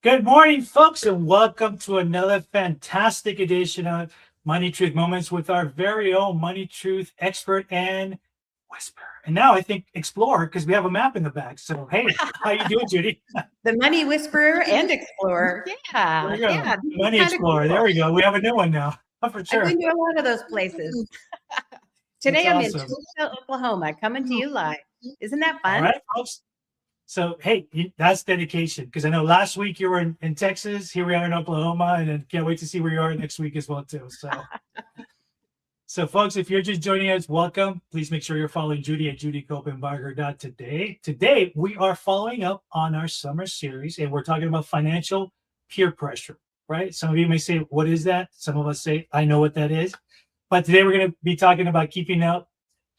Good morning, folks, and welcome to another fantastic edition of Money Truth Moments with our very own Money Truth expert and whisper. And now I think explorer because we have a map in the back. So, hey, how you doing, Judy? The Money Whisperer and Explorer. There Yeah, we go. yeah, this is Money kind of Explorer. There cool. we go. We have a new one now. For I've sure. been to a lot of those places. It's Today I'm in awesome. Tulsa, Oklahoma, coming to you live. Isn't that All fun? right, folks. So, hey, that's dedication because I know last week you were in Texas. Here we are in Oklahoma, and I can't wait to see where you are next week as well, too. So, folks, if you're just joining us, welcome. Please make sure you're following Judy at Judy Copenbarger. Today, we are following up on our summer series, and we're talking about financial peer pressure, right? Some of you may say, what is that? Some of us say, I know what that is. But today we're going to be talking about keeping up.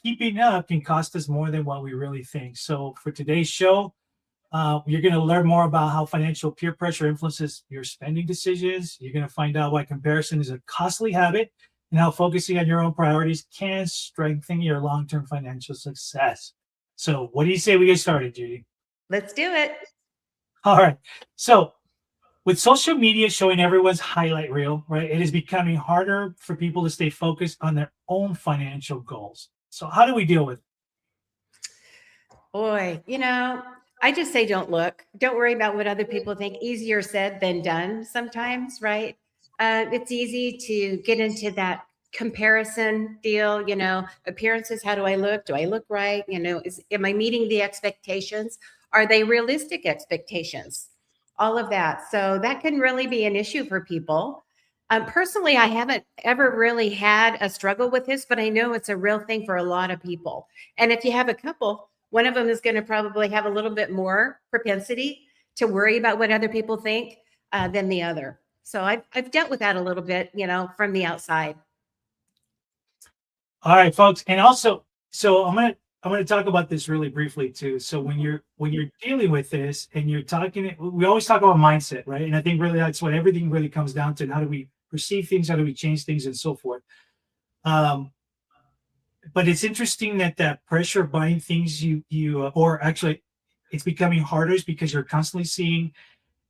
Keeping up can cost us more than what we really think. So for today's show, you're going to learn more about how financial peer pressure influences your spending decisions. You're going to find out why comparison is a costly habit and how focusing on your own priorities can strengthen your long-term financial success. So what do you say we get started, Judy? Let's do it. All right. So with social media showing everyone's highlight reel, right, it is becoming harder for people to stay focused on their own financial goals. So how do we deal with it? Boy, I just say don't look. Don't worry about what other people think. Easier said than done sometimes, right? It's easy to get into that comparison deal, appearances. How do I look? Do I look right? Am I meeting the expectations? Are they realistic expectations? All of that. So that can really be an issue for people. Personally, I haven't ever really had a struggle with this, but I know it's a real thing for a lot of people. And if you have a couple, one of them is going to probably have a little bit more propensity to worry about what other people think than the other. So I've dealt with that a little bit, from the outside. All right, folks, and also, so I'm gonna talk about this really briefly too. So when you're dealing with this and you're talking, we always talk about mindset, right? And I think really that's what everything really comes down to. And how do we perceive things? How do we change things, and so forth. Um, but it's interesting that pressure of buying things or actually, it's becoming harder is because you're constantly seeing,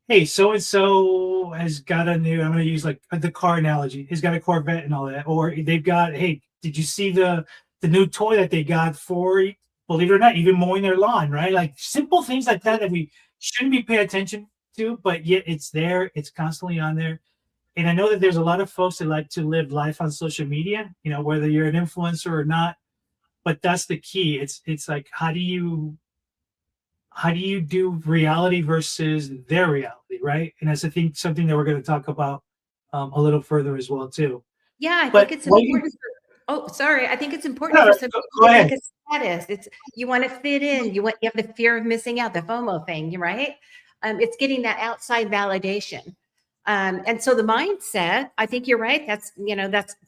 hey, so and so has got a new. I'm going to use like the car analogy. Has got a Corvette and all that, or they've got. Hey, did you see the new toy that they got for? Believe it or not, even mowing their lawn, right? Like simple things like that we shouldn't be paying attention to, but yet it's there. It's constantly on there. And I know that there's a lot of folks that like to live life on social media. Whether you're an influencer or not, but that's the key. It's like how do you do reality versus their reality, right? And that's, I think, something that we're going to talk about a little further as well too. Yeah, I think But it's what do you? important. Oh, sorry. I think it's important No, for some go people to make ahead. a status. It's you want to fit in. You have the fear of missing out, the FOMO thing, right? It's getting that outside validation. And so the mindset, I think you're right. That's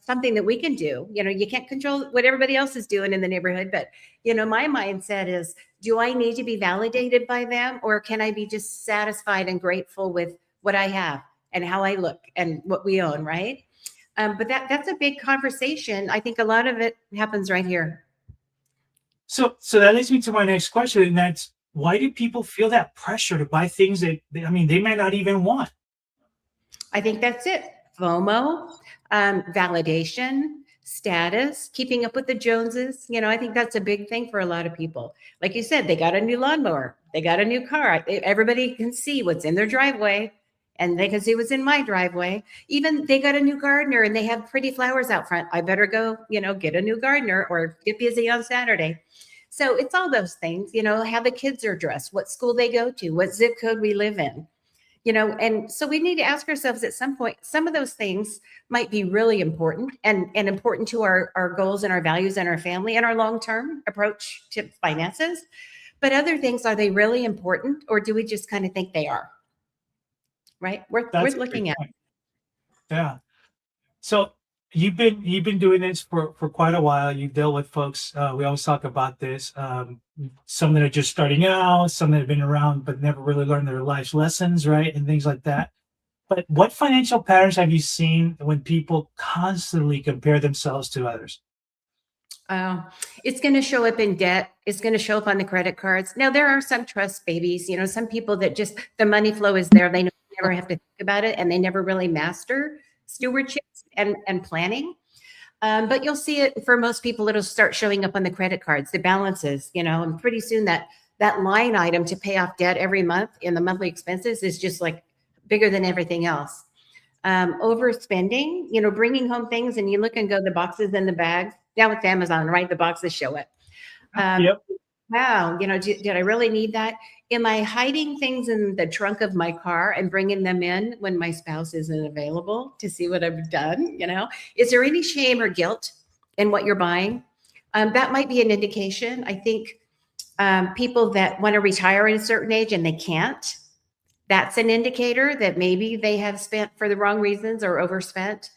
something that we can do. You can't control what everybody else is doing in the neighborhood, but my mindset is, do I need to be validated by them, or can I be just satisfied and grateful with what I have and how I look and what we own, right? But that's a big conversation. I think a lot of it happens right here. So that leads me to my next question, and that's, why do people feel that pressure to buy things that they might not even want? I think that's it. FOMO, validation, status, keeping up with the Joneses. I think that's a big thing for a lot of people. Like you said, they got a new lawnmower, they got a new car. Everybody can see what's in their driveway, and they can see what's in my driveway. Even they got a new gardener and they have pretty flowers out front. I better go, get a new gardener or get busy on Saturday. So it's all those things, how the kids are dressed, what school they go to, what zip code we live in. And so we need to ask ourselves at some point, some of those things might be really important and important to our goals and our values and our family and our long-term approach to finances. But other things, are they really important, or do we just kind of think they are? Right? We're That's a great looking at. point. Yeah. So you've been doing this for quite a while. You've dealt with folks. We always talk about this. Some that are just starting out, some that have been around but never really learned their life lessons, right, and things like that. But what financial patterns have you seen when people constantly compare themselves to others? Uh, it's going to show up in debt. It's going to show up on the credit cards. Now, there are some trust babies, some people that just the money flow is there. They know never have to think about it, and they never really master stewardship and planning. But you'll see it for most people, it'll start showing up on the credit cards, the balances, and pretty soon that line item to pay off debt every month in the monthly expenses is just like bigger than everything else. Overspending, bringing home things and you look and go, the boxes and the bags. Now it's Amazon, right? The boxes show it. Yep. Wow, did I really need that? Am I hiding things in the trunk of my car and bringing them in when my spouse isn't available to see what I've done? Is there any shame or guilt in what you're buying? That might be an indication. I think people that want to retire at a certain age and they can't, that's an indicator that maybe they have spent for the wrong reasons or overspent.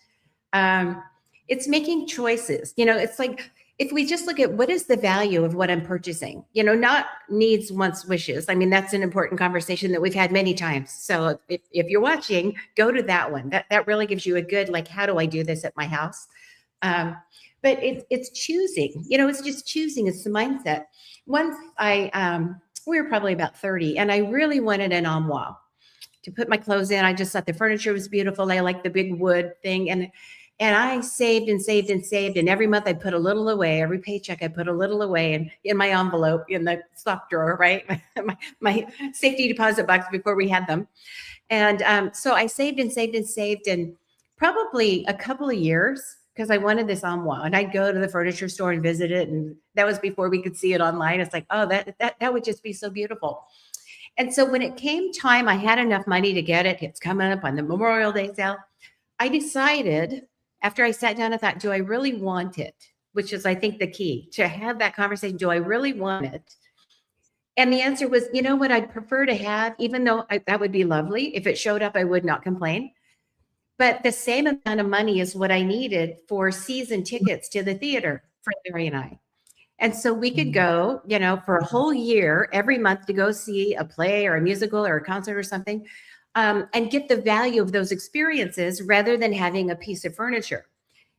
It's making choices. It's like, if we just look at what is the value of what I'm purchasing, not needs, wants, wishes. I mean, that's an important conversation that we've had many times. So if you're watching, go to that one. That really gives you a good, like, how do I do this at my house? But it's choosing, it's just choosing. It's the mindset. Once we were probably about 30 and I really wanted an armoire to put my clothes in. I just thought the furniture was beautiful. I like the big wood thing. And I saved and saved and saved. And every month I put a little away. Every paycheck I put a little away and in my envelope in the sock drawer, right? my safety deposit box before we had them. And so I saved and saved and saved. And probably a couple of years, because I wanted this armoire, and I'd go to the furniture store and visit it. And that was before we could see it online. It's like, oh, that would just be so beautiful. And so when it came time, I had enough money to get it. It's coming up on the Memorial Day sale. I decided, after I sat down and thought, do I really want it? Which is, I think, the key to have that conversation. Do I really want it? And the answer was, you know what, I'd prefer to have, even though that would be lovely. If it showed up, I would not complain. But the same amount of money is what I needed for season tickets to the theater for Larry and I. And so we could go, for a whole year, every month to go see a play or a musical or a concert or something. And get the value of those experiences rather than having a piece of furniture.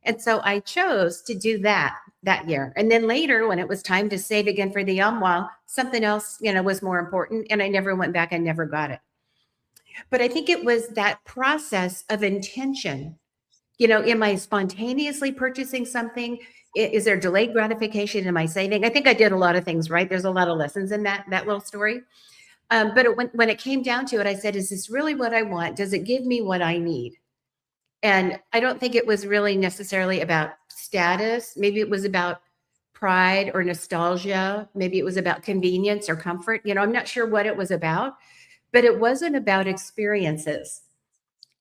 And so I chose to do that year. And then later, when it was time to save again for the armoire, something else, was more important. And I never went back and never got it. But I think it was that process of intention. Am I spontaneously purchasing something? Is there delayed gratification? Am I saving? I think I did a lot of things, right? There's a lot of lessons in that little story. But when it came down to it, I said, is this really what I want? Does it give me what I need? And I don't think it was really necessarily about status. Maybe it was about pride or nostalgia. Maybe it was about convenience or comfort. I'm not sure what it was about, but it wasn't about experiences.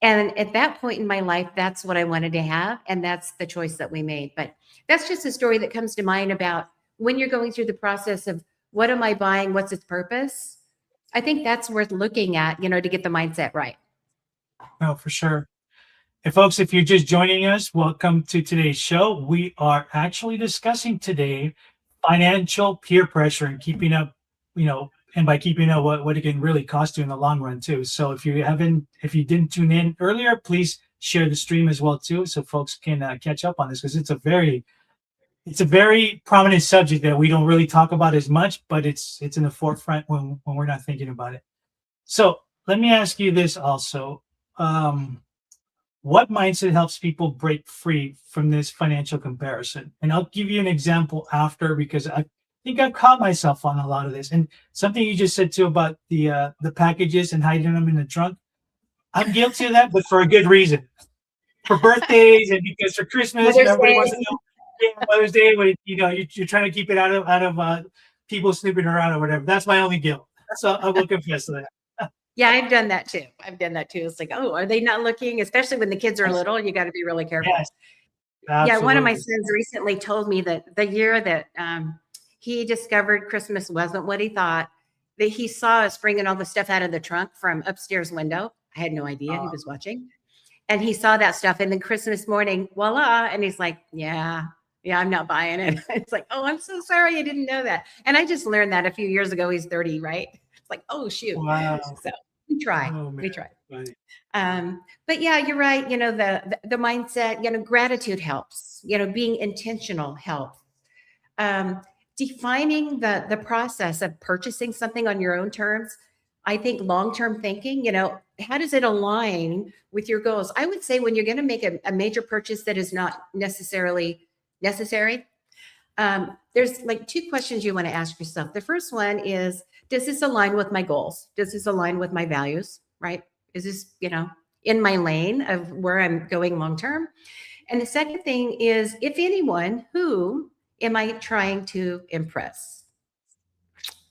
And at that point in my life, that's what I wanted to have. And that's the choice that we made. But that's just a story that comes to mind about when you're going through the process of what am I buying? What's its purpose? I think that's worth looking at, to get the mindset right. Oh, for sure. And folks, if you're just joining us, welcome to today's show. We are actually discussing today financial peer pressure and keeping up, and by keeping up, what it can really cost you in the long run too. So if you didn't tune in earlier, please share the stream as well too, so folks can catch up on this, because it's a very prominent subject that we don't really talk about as much, but it's in the forefront when we're not thinking about it. So let me ask you this also. What mindset helps people break free from this financial comparison? And I'll give you an example after, because I think I've caught myself on a lot of this. And something you just said too about the packages and hiding them in the trunk. I'm guilty of that, but for a good reason. For birthdays and because for Christmas, everybody wants to know Mother's Day when you're trying to keep it out of people snooping around or whatever. That's my only guilt. So I will confess to that. Yeah, I've done that too. It's like, oh, are they not looking? Especially when the kids are little, you got to be really careful. Yes, yeah, one of my sons recently told me that the year that he discovered Christmas wasn't what he thought, that he saw us bringing all the stuff out of the trunk from upstairs window. I had no idea he was watching. And he saw that stuff. And then Christmas morning, voila. And he's like, yeah, I'm not buying it. It's like, oh, I'm so sorry. I didn't know that. And I just learned that a few years ago. He's 30, right? It's like, oh, shoot. Wow. So we try. Right. But yeah, you're right. The mindset, gratitude helps, being intentional helps. Defining the process of purchasing something on your own terms. I think long-term thinking, it align with your goals? I would say when you're going to make a major purchase that is not necessarily necessary, there's like two questions you want to ask yourself. The first one is, does this align with my goals? Does this align with my values? Right? Is this, in my lane of where I'm going long term? And the second thing is, if anyone, who am I trying to impress?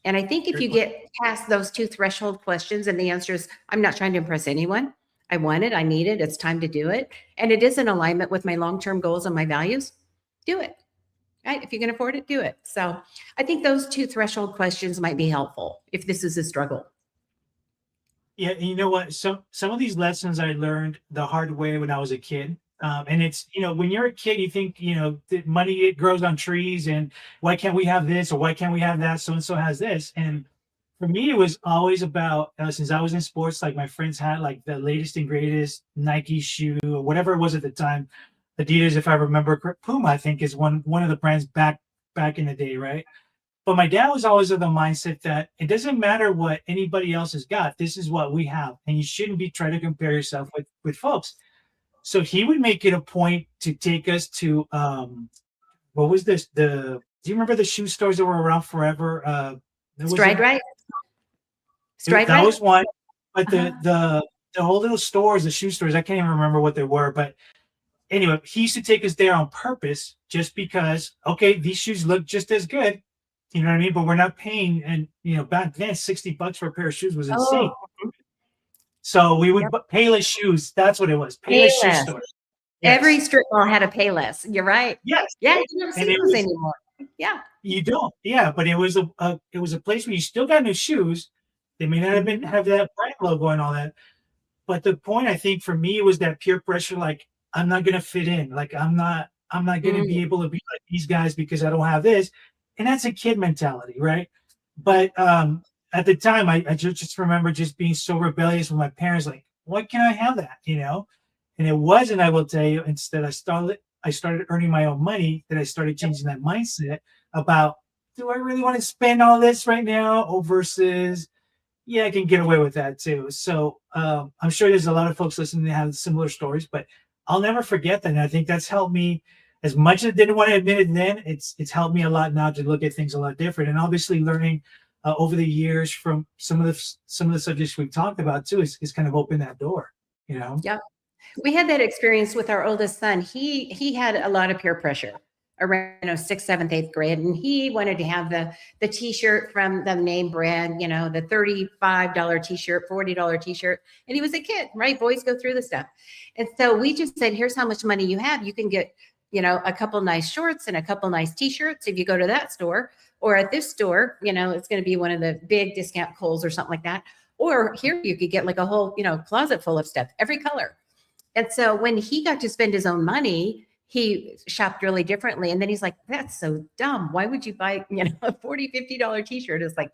And I think if you get past those two threshold questions and the answer is, I'm not trying to impress anyone. I want it. I need it. It's time to do it. And it is in alignment with my long-term goals and my values. Do it. Right? If you can afford it, do it. So I think those two threshold questions might be helpful if this is a struggle. Yeah, and you know what? Some of these lessons I learned the hard way when I was a kid. And it's, when you're a kid, you think, the money, it grows on trees, and why can't we have this, or why can't we have that? So and so has this. And for me, it was always about, since I was in sports, like my friends had like the latest and greatest Nike shoe or whatever it was at the time. Adidas, if I remember, Puma, I think, is one of the brands back in the day, right? But my dad was always of the mindset that it doesn't matter what anybody else has got. This is what we have, and you shouldn't be trying to compare yourself with folks. So he would make it a point to take us to what was this? Do you remember the shoe stores that were around forever? Stride Right. That was one, but the whole little stores, the shoe stores, I can't even remember what they were. But anyway, he used to take us there on purpose, just because, okay, these shoes look just as good. You know what I mean? But we're not paying, and back then, $60 for a pair of shoes was insane. Oh. So we would Payless shoes. That's what it was. Payless shoe store. Yes. Every strip mall had a Payless. You're right. Yes. Yeah, you don't see those anymore. Yeah. You don't. Yeah, but it was a place where you still got new shoes. They may not have that brand logo and all that. But the point, I think, for me, was that peer pressure. Like, I'm not gonna fit in. Like, I'm not gonna be able to be like these guys because I don't have this. And that's a kid mentality, right? But at the time, I just remember just being so rebellious with my parents, like, why can't I have that? And it wasn't, I will tell you, instead I started earning my own money, that I started changing that mindset about, do I really want to spend all this right now? Or versus, yeah, I can get away with that too. So I'm sure there's a lot of folks listening that have similar stories, but I'll never forget that. And I think that's helped me. As much as I didn't want to admit it then, it's helped me a lot now to look at things a lot different. And obviously learning over the years from some of the subjects we've talked about too is kind of opened that door, Yeah. We had that experience with our oldest son. He had a lot of peer pressure around 6th, 7th, 8th grade. And he wanted to have the t-shirt from the name brand, the $35 t-shirt, $40 t-shirt. And he was a kid, right? Boys go through the stuff. And so we just said, here's how much money you have. You can get a couple nice shorts and a couple nice t-shirts if you go to that store, or at this store, it's going to be one of the big discount Kohl's or something like that. Or here you could get like a whole, closet full of stuff, every color. And so when he got to spend his own money, he shopped really differently. And then he's like, that's so dumb. Why would you buy, a $40, $50 t-shirt? It's like,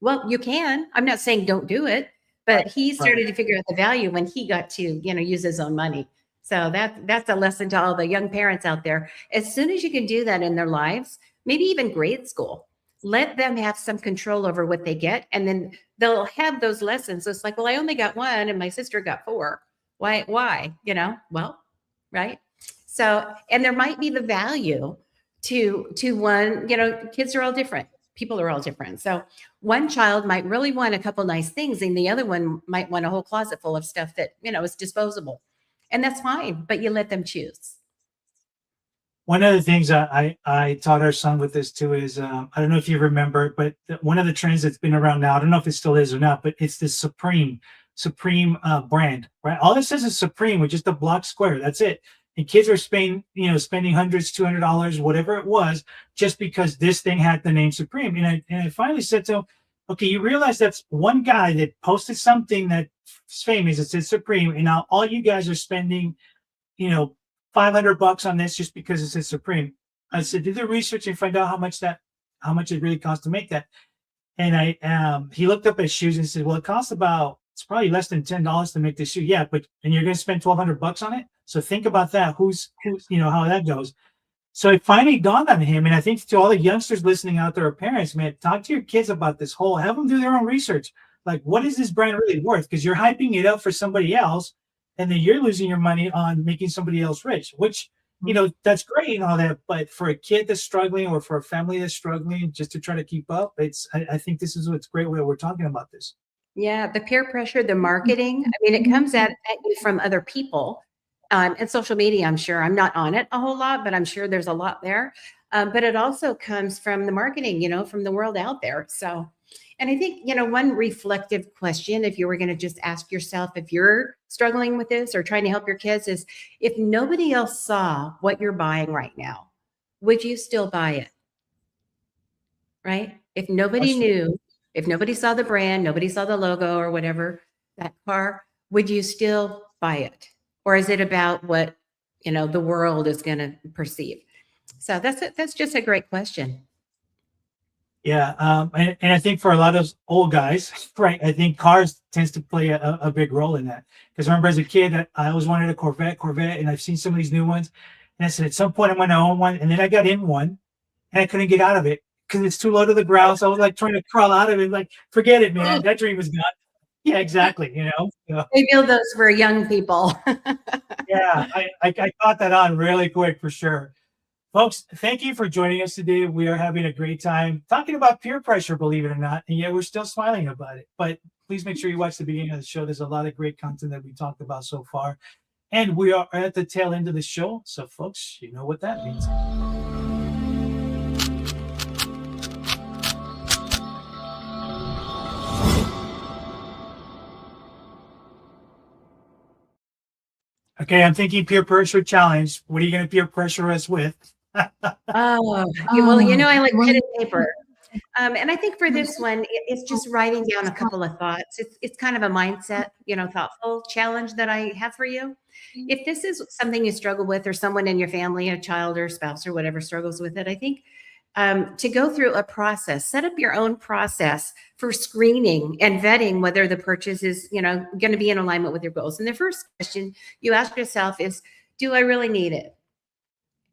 well, you can. I'm not saying don't do it, but he started to figure out the value when he got to, use his own money. So that's a lesson to all the young parents out there. As soon as you can do that in their lives, maybe even grade school, let them have some control over what they get. And then they'll have those lessons. So it's like, well, I only got one and my sister got 4. Why? Well, right. So, and there might be the value to one, kids are all different. People are all different. So one child might really want a couple nice things, and the other one might want a whole closet full of stuff that, is disposable. And that's fine, but you let them choose. One of the things I taught our son with this too is, I don't know if you remember, but one of the trends that's been around now, I don't know if it still is or not, but it's this Supreme brand, right? All it says is Supreme with just a block square. That's it. And kids are spending hundreds, $200, whatever it was, just because this thing had the name Supreme. And I finally said to him, okay, you realize that's one guy that posted something that's famous. It says Supreme, and now all you guys are spending, $500 on this just because it says Supreme. I said, do the research and find out how much it really costs to make that. And he looked up at shoes and said, well, it's probably less than $10 to make this shoe. Yeah, and you're going to spend $1,200 on it. So think about that. Who's how that goes. So it finally dawned on him. And I think to all the youngsters listening out there, or parents, man, talk to your kids about this have them do their own research. Like, what is this brand really worth? Because you're hyping it up for somebody else, and then you're losing your money on making somebody else rich, which, that's great and all that. But for a kid that's struggling or for a family that's struggling just to try to keep up, I think this is what's great where we're talking about this. Yeah, the peer pressure, the marketing. I mean, it comes at you from other people. And social media, I'm sure I'm not on it a whole lot, but I'm sure there's a lot there. But it also comes from the marketing, from the world out there. So, and I think, one reflective question, if you were going to just ask yourself if you're struggling with this or trying to help your kids, is if nobody else saw what you're buying right now, would you still buy it? Right? If nobody Question. knew, if nobody saw the brand, nobody saw the logo or whatever, that car, would you still buy it? Or is it about what, the world is going to perceive? So that's just a great question. Yeah, and I think for a lot of old guys, right? I think cars tends to play a big role in that. Because remember, as a kid, I always wanted a Corvette, and I've seen some of these new ones, and I said at some point I'm going to own one, and then I got in one, and I couldn't get out of it because it's too low to the ground. So I was like trying to crawl out of it, like forget it, man. That dream is gone. Yeah, exactly. So, I feel those for young people. yeah, I caught that on really quick for sure. Folks, thank you for joining us today. We are having a great time talking about peer pressure, believe it or not, and yet we're still smiling about it. But please make sure you watch the beginning of the show. There's a lot of great content that we talked about so far. And we are at the tail end of the show. So, folks, you know what that means. Okay, I'm thinking peer pressure challenge. What are you going to peer pressure us with? Oh, well, I like pen and paper. And I think for this one, it's just writing down a couple of thoughts. It's kind of a mindset, thoughtful challenge that I have for you. If this is something you struggle with, or someone in your family, a child or spouse or whatever struggles with it, I think to go through a process, set up your own process for screening and vetting whether the purchase is, going to be in alignment with your goals. And the first question you ask yourself is, do I really need it?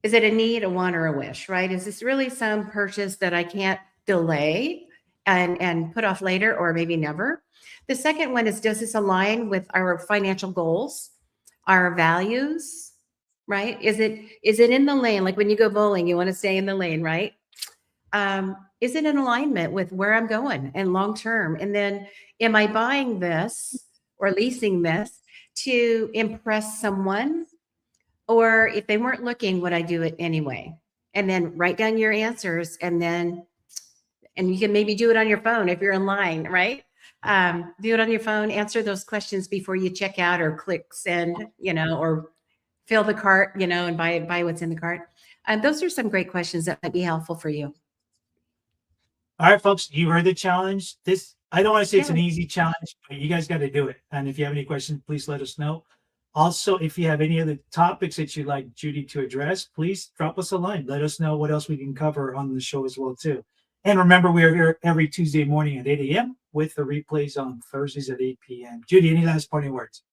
Is it a need, a want, or a wish, right? Is this really some purchase that I can't delay and put off later or maybe never? The second one is, does this align with our financial goals, our values, right? Is it in the lane? Like when you go bowling, you want to stay in the lane, right? Is it in alignment with where I'm going and long term? And then am I buying this or leasing this to impress someone? Or if they weren't looking, would I do it anyway? And then write down your answers, and you can maybe do it on your phone if you're in line, right? Do it on your phone, answer those questions before you check out or click send, or fill the cart, and buy what's in the cart. Those are some great questions that might be helpful for you. All right, folks, you heard the challenge. I don't want to say it's an Yeah. easy challenge, but you guys got to do it. And if you have any questions, please let us know. Also, if you have any other topics that you'd like Judy to address, please drop us a line. Let us know what else we can cover on the show as well, too. And remember, we are here every Tuesday morning at 8 a.m. with the replays on Thursdays at 8 p.m. Judy, any last parting words?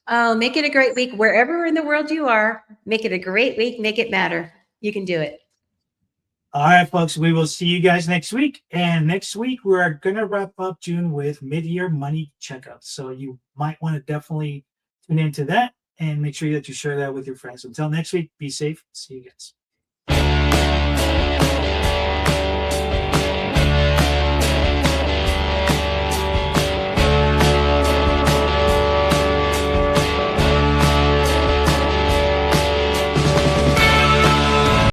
Oh, make it a great week wherever in the world you are. Make it a great week. Make it matter. You can do it. All right, folks, we will see you guys next week. And next week, we're going to wrap up June with mid-year money checkups. So you might want to definitely tune into that and make sure that you share that with your friends. Until next week, be safe. See you guys.